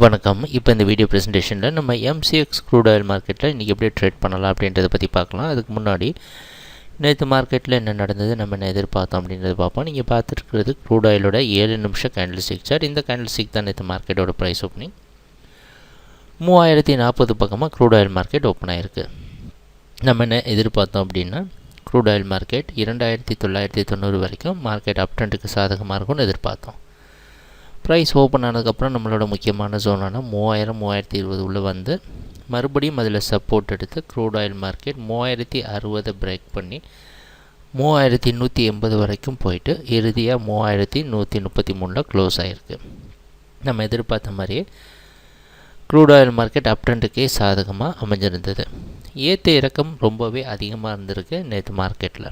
வணக்கம். இப்போ இந்த வீடியோ ப்ரெசன்டேஷனில் நம்ம MCX க்ரூட் ஆயில் மார்க்கெட்டில் இன்றைக்கி எப்படி ட்ரேட் பண்ணலாம் அப்படின்றத பற்றி பார்க்கலாம். அதுக்கு முன்னாடி நேற்று மார்க்கெட்டில் என்ன நடந்தது, நம்ம என்ன எதிர்பார்த்தோம் அப்படின்றத பார்ப்போம். நீங்கள் பார்த்துருக்கிறது க்ரூட் ஆயிலோட 7 நிமிஷம் கேண்டில் ஸ்டிக் சார்ட். இந்த கேண்டில் ஸ்டிக் தான் நேற்று மார்க்கெட்டோட ப்ரைஸ் ஓப்பனிங் 3040 பக்கமாக க்ரூட் ஆயில் மார்க்கெட் ஓப்பன் ஆகிருக்கு. நம்ம என்ன எதிர்பார்த்தோம் அப்படின்னா க்ரூட் ஆயில் மார்க்கெட் 2990 வரைக்கும் மார்க்கெட் அப் ட்ரெண்டுக்கு சாதகமாக இருக்கும்னு எதிர்பார்த்தோம். ப்ரைஸ் ஓப்பன் ஆனதுக்கப்புறம் நம்மளோட முக்கியமான ஜோனான 3000-3020 உள்ளே வந்து மறுபடியும் அதில் சப்போர்ட் எடுத்து க்ரூட் ஆயில் மார்க்கெட் 3060 பிரேக் பண்ணி 3180 வரைக்கும் போயிட்டு இறுதியாக 3133 க்ளோஸ் ஆகிருக்கு. நம்ம எதிர்பார்த்த மாதிரியே க்ரூட் ஆயில் மார்க்கெட் அப் ட்ரெண்டுக்கே சாதகமாக அமைஞ்சிருந்தது. ஏற்ற இறக்கம் ரொம்பவே அதிகமாக இருந்திருக்கு நேற்று மார்க்கெட்டில்.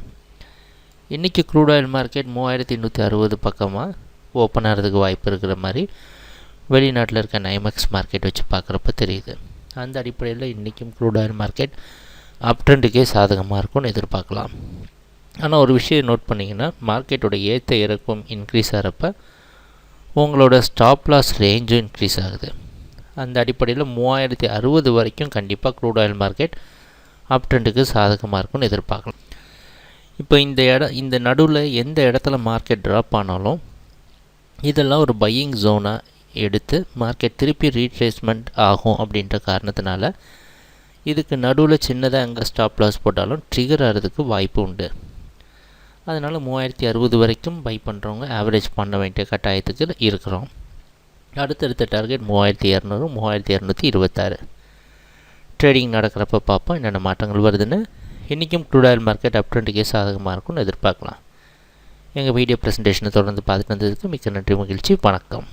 இன்றைக்கி க்ரூட் ஆயில் மார்க்கெட் 3160 பக்கமாக ஓப்பன் ஆகிறதுக்கு வாய்ப்பு இருக்கிற மாதிரி வெளிநாட்டில் இருக்க நைமெக்ஸ் மார்க்கெட் வச்சு பார்க்குறப்ப தெரியுது. அந்த அடிப்படையில் இன்றைக்கும் க்ரூட் ஆயில் மார்க்கெட் அப் ட்ரெண்டுக்கே சாதகமாக இருக்கும்னு எதிர்பார்க்கலாம். ஆனால் ஒரு விஷயம் நோட் பண்ணிங்கன்னா, மார்க்கெட்டோட ஏற்ற இறக்கம் இன்க்ரீஸ் ஆகிறப்ப உங்களோட ஸ்டாப் லாஸ் ரேஞ்சும் இன்க்ரீஸ் ஆகுது. அந்த அடிப்படையில் 3060 வரைக்கும் கண்டிப்பாக க்ரூட் ஆயில் மார்க்கெட் அப் ட்ரெண்டுக்கு சாதகமாக இருக்கும்னு எதிர்பார்க்கலாம். இப்போ இந்த நடுவில் எந்த இடத்துல மார்க்கெட் ட்ராப் ஆனாலும் இதெல்லாம் ஒரு பையிங் ஜோனாக எடுத்து மார்க்கெட் திருப்பி ரீட்ரேஸ்மெண்ட் ஆகும் அப்படின்ற காரணத்தினால இதுக்கு நடுவில் சின்னதாக எங்கே ஸ்டாப் லாஸ் போட்டாலும் ட்ரிகர் ஆகிறதுக்கு வாய்ப்பு உண்டு. அதனால் 3060 வரைக்கும் பை பண்ணுறவங்க ஆவரேஜ் பண்ண வேண்டிய கட்டாயத்துக்கு இருக்கிறோம். அடுத்தடுத்த டார்கெட் 3200-3226 ட்ரேடிங் நடக்கிறப்ப பார்ப்போம் என்னென்ன மாற்றங்கள் வருதுன்னு. இன்றைக்கும் க்ரூட் ஆயில் மார்க்கெட் அப் ட்ரெண்டுக்கே சாதகமாக இருக்கும்னு எதிர்பார்க்கலாம். எங்கள் வீடியோ ப்ரெசன்டேஷனை தொடர்ந்து பார்த்துட்டு வந்ததுக்கு மிக்க நன்றி, மகிழ்ச்சி, வணக்கம்.